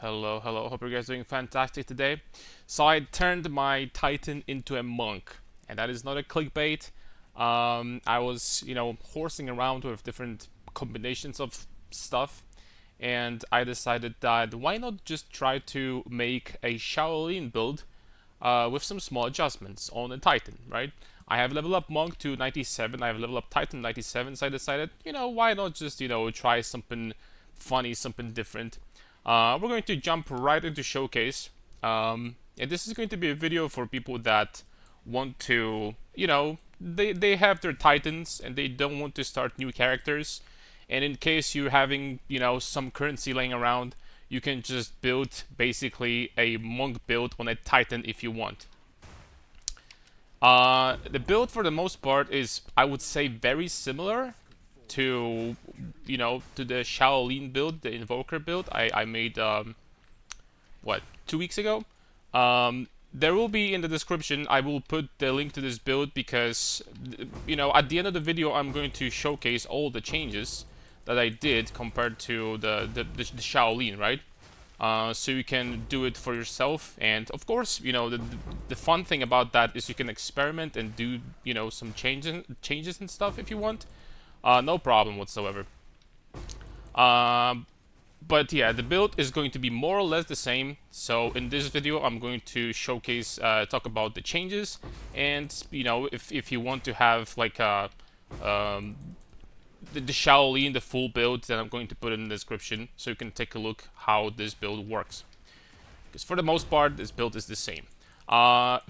Hello, hello. Hope you guys are doing fantastic today. So I turned my Titan into a monk, and that is not a clickbait. I was, horsing around with different combinations of stuff, and I decided that why not just try to make a Shaolin build with some small adjustments on a Titan, right? I have level up Monk to 97, I have level up Titan 97, so I decided, why not just, try something funny, something different. We're going to jump right into Showcase. And this is going to be a video for people that want to, they have their Titans and they don't want to start new characters. And in case you're having, some currency laying around, you can just build basically a monk build on a Titan if you want. The build for the most part is, I would say, very similar to, to the Shaolin build, the Invoker build I made, what, 2 weeks ago. There will be in the description, I will put the link to this build because, at the end of the video, I'm going to showcase all the changes that I did compared to the Shaolin, right? So you can do it for yourself, and of course, the fun thing about that is you can experiment and do some changes and stuff if you want. No problem whatsoever. But yeah, the build is going to be more or less the same. So in this video, I'm going to showcase, talk about the changes, and if you want to have like the Shaolin, the full build, then I'm going to put it in the description so you can take a look how this build works. Because for the most part, this build is the same.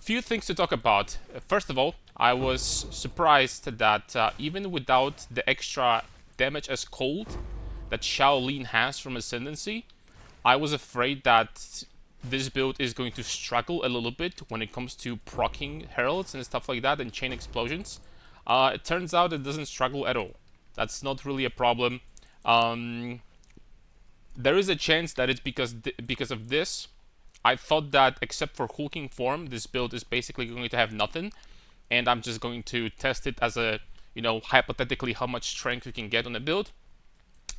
Few things to talk about. First of all, I was surprised that even without the extra damage as cold that Shaolin has from Ascendancy, I was afraid that this build is going to struggle a little bit when it comes to proccing heralds and stuff like that and chain explosions. It turns out it doesn't struggle at all. That's not really a problem. There is a chance that it's because of this. I thought that except for hulking form, this build is basically going to have nothing, and I'm just going to test it as a, hypothetically how much strength you can get on a build.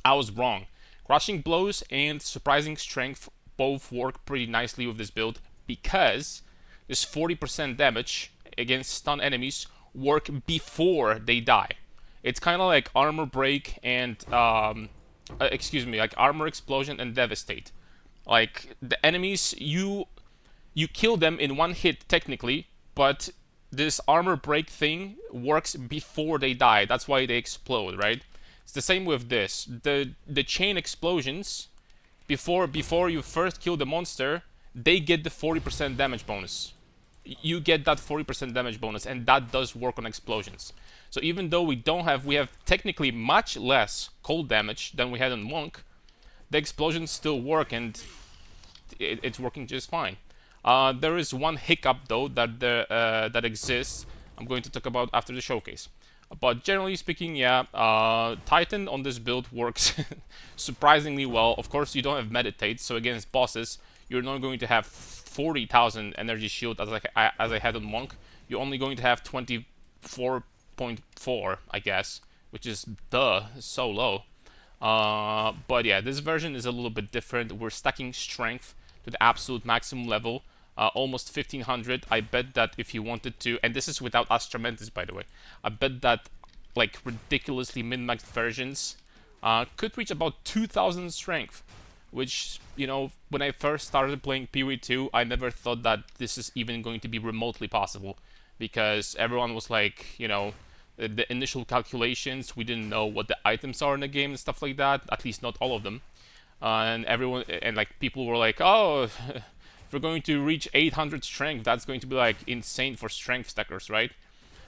I was wrong. Crushing blows and surprising strength both work pretty nicely with this build because this 40% damage against stun enemies work before they die. It's kind of like armor break and like armor explosion and devastate. Like the enemies, you kill them in one hit technically, but this armor break thing works before they die. That's why they explode, right? It's the same with this. The chain explosions before you first kill the monster, they get the 40% damage bonus. You get that 40% damage bonus, and that does work on explosions. So even though we have technically much less cold damage than we had on Monk, the explosions still work, and it's working just fine. There is one hiccup though that exists. I'm going to talk about after the showcase. But generally speaking, yeah, Titan on this build works surprisingly well. Of course, you don't have meditate, so against bosses, you're not going to have 40,000 energy shield as I had on Monk. You're only going to have 24.4, I guess, which is so low. But yeah, this version is a little bit different. We're stacking strength to the absolute maximum level, almost 1500. I bet that if you wanted to, and this is without Astramentis, by the way, I bet that like ridiculously min-maxed versions could reach about 2000 strength, which, when I first started playing PoE2, I never thought that this is even going to be remotely possible, because everyone was like, the initial calculations, we didn't know what the items are in the game and stuff like that, at least not all of them. And everyone, and like people were like, oh, if we're going to reach 800 strength, that's going to be like insane for strength stackers, right?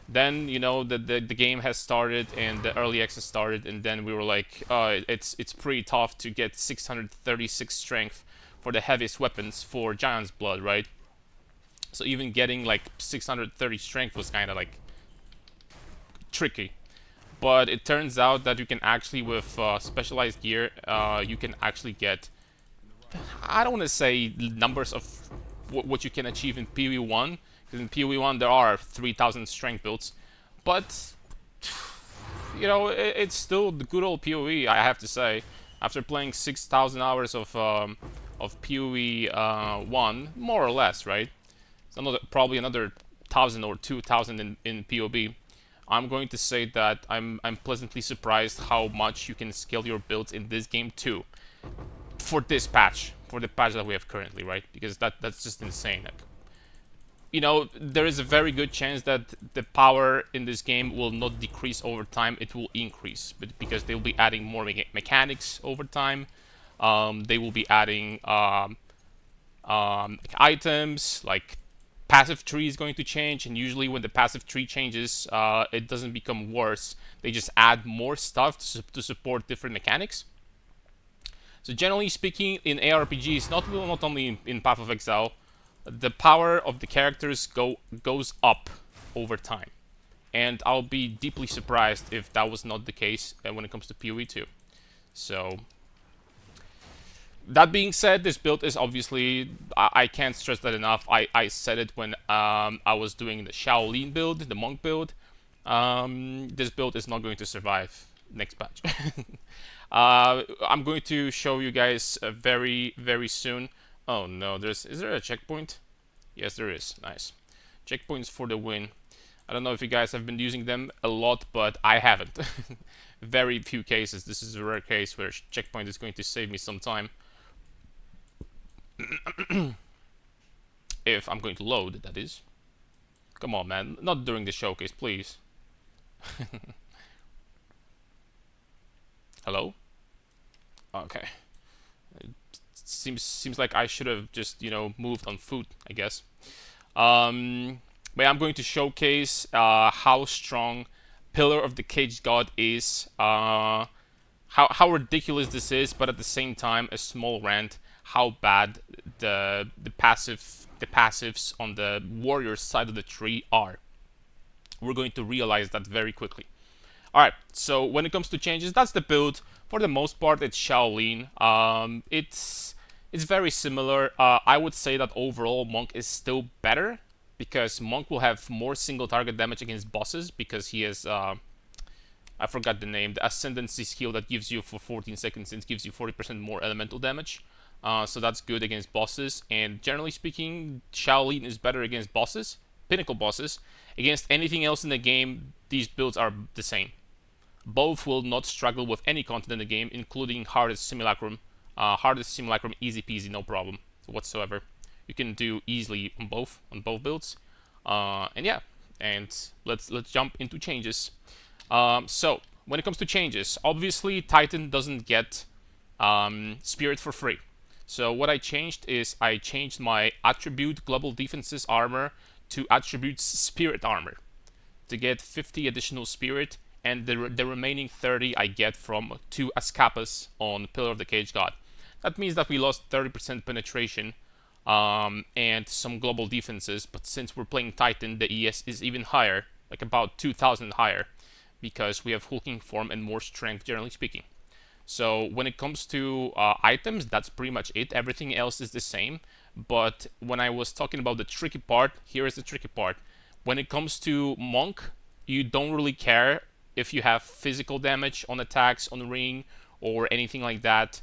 Then the game has started and the early access started, and then we were like, it's pretty tough to get 636 strength for the heaviest weapons for Giant's Blood, right? So even getting like 630 strength was kind of like tricky. But it turns out that you can actually, with specialized gear, you can actually get, I don't want to say numbers of what you can achieve in PoE1, because in PoE1 there are 3000 strength builds, but it's still the good old PoE, I have to say. After playing 6,000 hours of of PoE 1, more or less, right? It's probably another 1,000 or 2,000 in PoB. I'm going to say that I'm pleasantly surprised how much you can scale your builds in this game too, for this patch, for the patch that we have currently, right? Because that's just insane. Like, you know, there is a very good chance that the power in this game will not decrease over time, it will increase, but because they'll be adding more mechanics over time. They will be adding like items, like passive tree is going to change, and usually when the passive tree changes, it doesn't become worse. They just add more stuff to support different mechanics. So generally speaking, in ARPGs, not only in Path of Exile, the power of the characters goes up over time. And I'll be deeply surprised if that was not the case when it comes to PoE 2. So, that being said, this build is obviously, I can't stress that enough. I said it when I was doing the Shaolin build, the monk build. This build is not going to survive next patch. I'm going to show you guys very, very soon. Oh no, is there a checkpoint? Yes, there is. Nice. Checkpoints for the win. I don't know if you guys have been using them a lot, but I haven't. Very few cases. This is a rare case where checkpoint is going to save me some time. If I'm going to load, that is. Come on, man. Not during the showcase, please. Hello? Okay. It seems like I should have just, moved on foot, I guess. But I'm going to showcase how strong Pillar of the Caged God is. How ridiculous this is, but at the same time, a small rant. How bad the passives on the warrior side of the tree are. We're going to realize that very quickly. Alright, so when it comes to changes, that's the build. For the most part, it's Shaolin. It's very similar. I would say that overall, Monk is still better, because Monk will have more single target damage against bosses, because he has, I forgot the name, the Ascendancy skill that gives you for 14 seconds, it gives you 40% more elemental damage. So that's good against bosses, and generally speaking, Shaolin is better against bosses, pinnacle bosses. Against anything else in the game, these builds are the same. Both will not struggle with any content in the game, including Hardest Simulacrum. Hardest Simulacrum, easy peasy, no problem whatsoever. You can do easily on both builds. And yeah, and let's jump into changes. So when it comes to changes, obviously Titan doesn't get Spirit for free. So what I changed is I changed my attribute Global Defenses armor to attribute Spirit armor to get 50 additional Spirit, and the remaining 30 I get from 2 Escapas on Pillar of the Caged God. That means that we lost 30% penetration and some global defenses, but since we're playing Titan, the ES is even higher, like about 2,000 higher, because we have hulking form and more strength, generally speaking. So when it comes to items, that's pretty much it. Everything else is the same. But when I was talking about the tricky part, here is the tricky part. When it comes to Monk, you don't really care if you have physical damage on attacks on the ring or anything like that.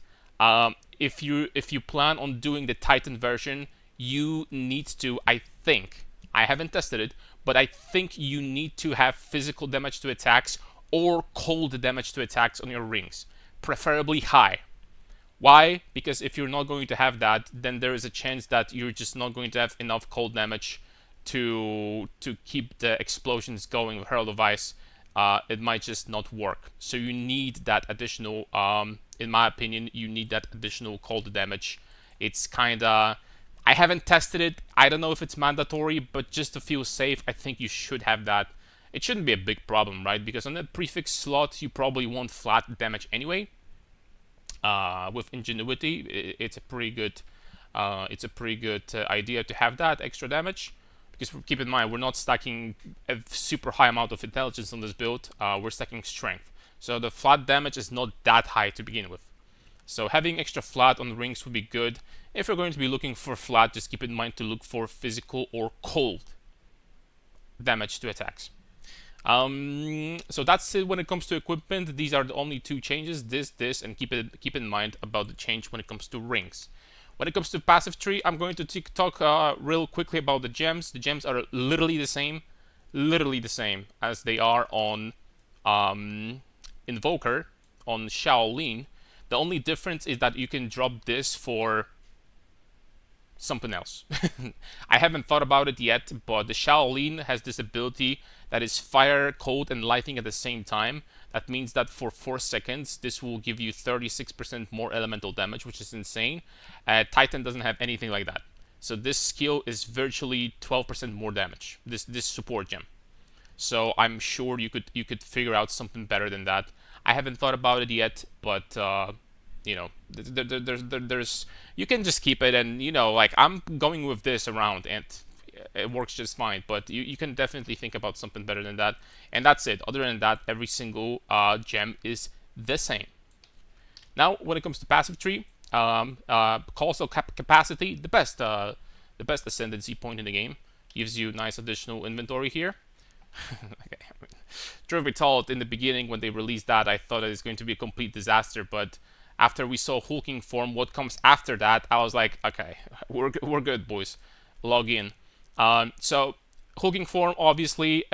If you plan on doing the Titan version, you need to, I think, I haven't tested it, but I think you need to have physical damage to attacks or cold damage to attacks on your rings. Preferably high. Why? Because if you're not going to have that, then there is a chance that you're just not going to have enough cold damage to keep the explosions going with Herald of Ice. It might just not work. So you need that additional, in my opinion, you need that additional cold damage. It's kinda, I haven't tested it. I don't know if it's mandatory, but just to feel safe, I think you should have that. It shouldn't be a big problem, right? Because on the prefix slot, you probably want flat damage anyway. With Ingenuity, it's a pretty good, idea to have that extra damage. Because keep in mind, we're not stacking a super high amount of intelligence on this build. We're stacking strength, so the flat damage is not that high to begin with. So having extra flat on the rings would be good. If you're going to be looking for flat, just keep in mind to look for physical or cold damage to attacks. So that's it when it comes to equipment. These are the only two changes, this, and keep in mind about the change when it comes to rings. When it comes to passive tree, I'm going to talk real quickly about the gems. The gems are literally the same as they are on Invoker, on Shaolin. The only difference is that you can drop this for something else. I haven't thought about it yet, but the Shaolin has this ability that is fire, cold, and lightning at the same time. That means that for 4 seconds, this will give you 36% more elemental damage, which is insane. Titan doesn't have anything like that. So this skill is virtually 12% more damage, this support gem. So I'm sure you could figure out something better than that. I haven't thought about it yet, but you know, there's you can just keep it, and you know, like I'm going with this around, and it works just fine. But you can definitely think about something better than that, and that's it. Other than that, every single gem is the same. Now, when it comes to passive tree, Colossal Capacity, the best ascendancy point in the game, gives you nice additional inventory here. Okay. Truth be told, in the beginning when they released that, I thought it was going to be a complete disaster, but after we saw hulking form, what comes after that, I was like, okay, we're good, boys. Log in. So hulking form, obviously,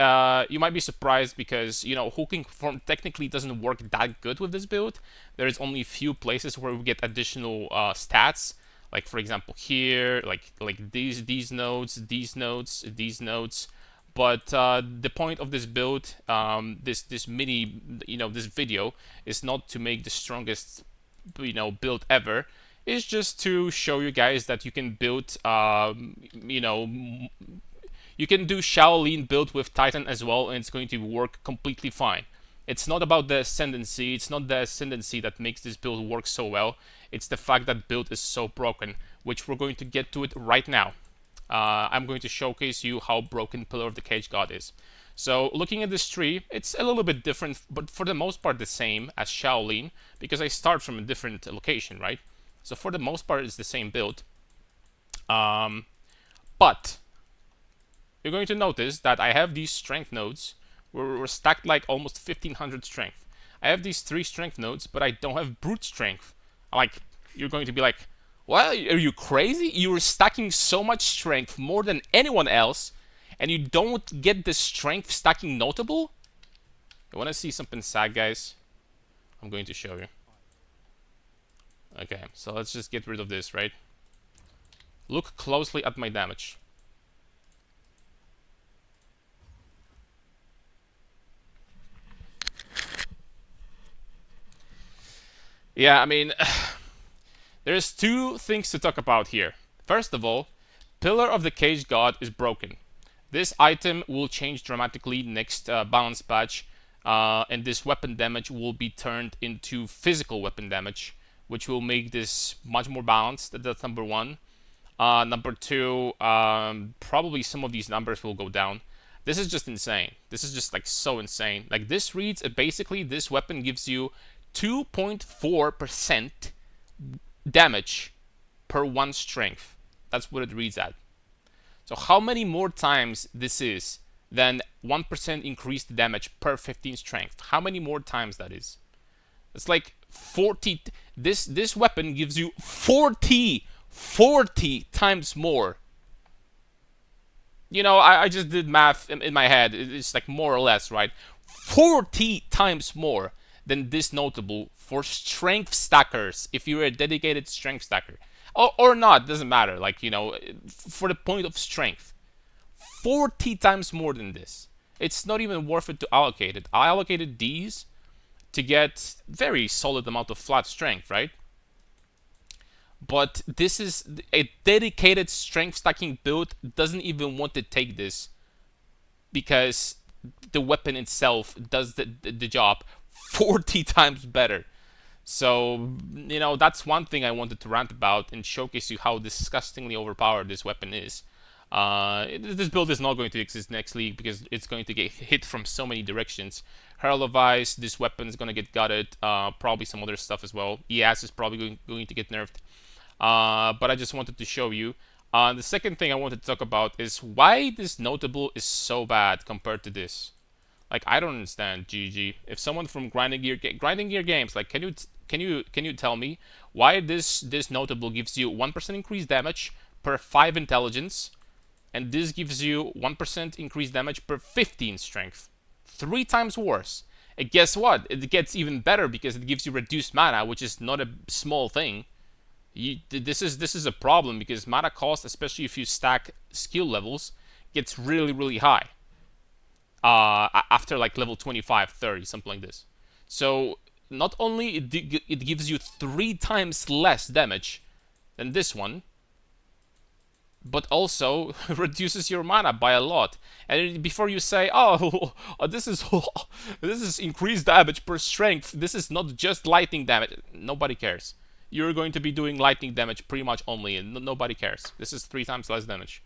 you might be surprised because, you know, hulking form technically doesn't work that good with this build. There's only a few places where we get additional stats, like for example here, like these nodes, these nodes, these nodes. But the point of this build, this mini, you know, this video is not to make the strongest, you know, build ever. It's just to show you guys that you can build, you know, you can do Shaolin build with Titan as well, and it's going to work completely fine. It's not about the ascendancy. It's not the ascendancy that makes this build work so well. It's the fact that build is so broken, which we're going to get to it right now. I'm going to showcase you how broken Pillar of the Cage God is. So looking at this tree, it's a little bit different, but for the most part the same as Shaolin, because I start from a different location, right? So for the most part it's the same build. But you're going to notice that I have these strength nodes. We're stacked like almost 1500 strength. I have these 3 strength nodes, but I don't have brute strength. Like, you're going to be like, well, are you crazy? You're stacking so much strength, more than anyone else, and you don't get the strength stacking notable? You want to see something sad, guys? I'm going to show you. Okay, so let's just get rid of this, right? Look closely at my damage. Yeah, I mean, there's 2 things to talk about here. First of all, Pillar of the Cage God is broken. This item will change dramatically next balance patch, and this weapon damage will be turned into physical weapon damage, which will make this much more balanced. That's number 1. Number 2, probably some of these numbers will go down. This is just insane. This is just like so insane. Like this reads, basically this weapon gives you 2.4% damage per 1 strength. That's what it reads at. So how many more times this is than 1% increased damage per 15 strength? How many more times that is? It's like 40. This weapon gives you 40 times more. You know, I just did math in my head. It's like more or less, right? 40 times more than this notable for strength stackers, if you're a dedicated strength stacker. Or not, doesn't matter. Like, you know, for the point of strength. 40 times more than this. It's not even worth it to allocate it. I allocated these to get very solid amount of flat strength, right? But this is a dedicated strength stacking build, doesn't even want to take this because the weapon itself does the job 40 times better. So, you know, that's one thing I wanted to rant about and showcase you how disgustingly overpowered this weapon is. This build is not going to exist next league because it's going to get hit from so many directions. Herald of Ice, this weapon is going to get gutted, probably some other stuff as well. EAS is probably going to get nerfed. But I just wanted to show you. The second thing I wanted to talk about is why this notable is so bad compared to this. Like, I don't understand, GG. If someone from Grinding Gear Games, like, can you can you tell me why this notable gives you 1% increased damage per 5 intelligence, and this gives you 1% increased damage per 15 strength? 3 times worse. And guess what? It gets even better because it gives you reduced mana, which is not a small thing. This is a problem because mana cost, especially if you stack skill levels, gets really high after like level 25, 30, something like this. So not only it gives you 3 times less damage than this one, but also reduces your mana by a lot. And before you say, "Oh, this is this is increased damage per strength. This is not just lightning damage." Nobody cares. You're going to be doing lightning damage pretty much only, and nobody cares. This is 3 times less damage.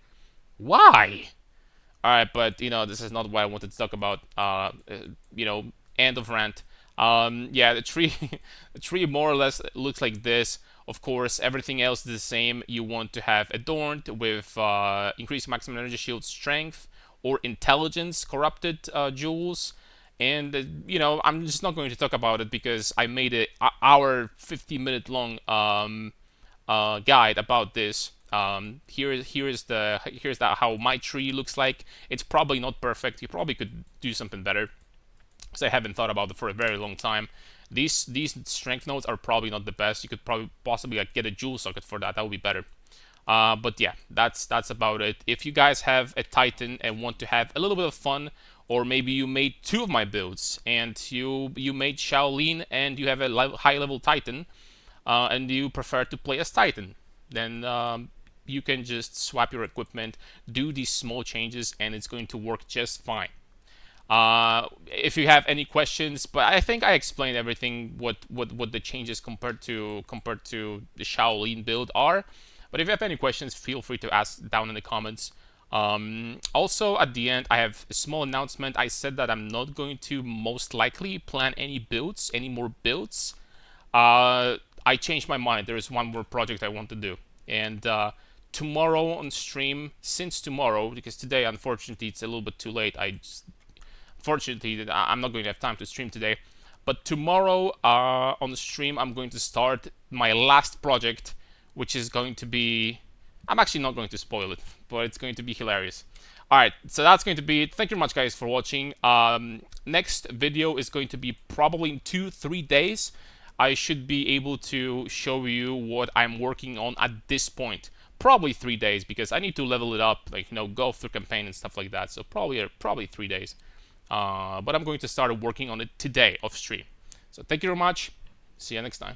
Why? All right, but this is not what I wanted to talk about. End of rant. Yeah, the tree, the tree more or less looks like this. Of course, everything else is the same. You want to have adorned with increased maximum energy shield strength or intelligence corrupted jewels. And I'm just not going to talk about it because I made an hour 50-minute long guide about this. Here's how my tree looks like. It's probably not perfect. You probably could do something better, because I haven't thought about it for a very long time. These strength nodes are probably not the best. You could probably possibly like get a jewel socket for that. That would be better. But yeah, that's about it. If you guys have a Titan and want to have a little bit of fun, or maybe you made 2 of my builds and you made Shaolin and you have a high level Titan, and you prefer to play as Titan, then you can just swap your equipment, do these small changes, and it's going to work just fine. If you have any questions, but I think I explained everything what the changes compared to the Shaolin build are. But if you have any questions, feel free to ask down in the comments. Also, at the end, I have a small announcement. I said that I'm not going to most likely plan any more builds. I changed my mind. There is one more project I want to do, and tomorrow on stream, since tomorrow, because today unfortunately it's a little bit too late. Fortunately, I'm not going to have time to stream today. But tomorrow on the stream, I'm going to start my last project, which is going to be... I'm actually not going to spoil it, but it's going to be hilarious. Alright, so that's going to be it. Thank you very much, guys, for watching. Next video is going to be probably in 2-3 days. I should be able to show you what I'm working on at this point. Probably 3 days, because I need to level it up, like, go through campaign and stuff like that. So probably 3 days. But I'm going to start working on it today off stream. So thank you very much. See you next time.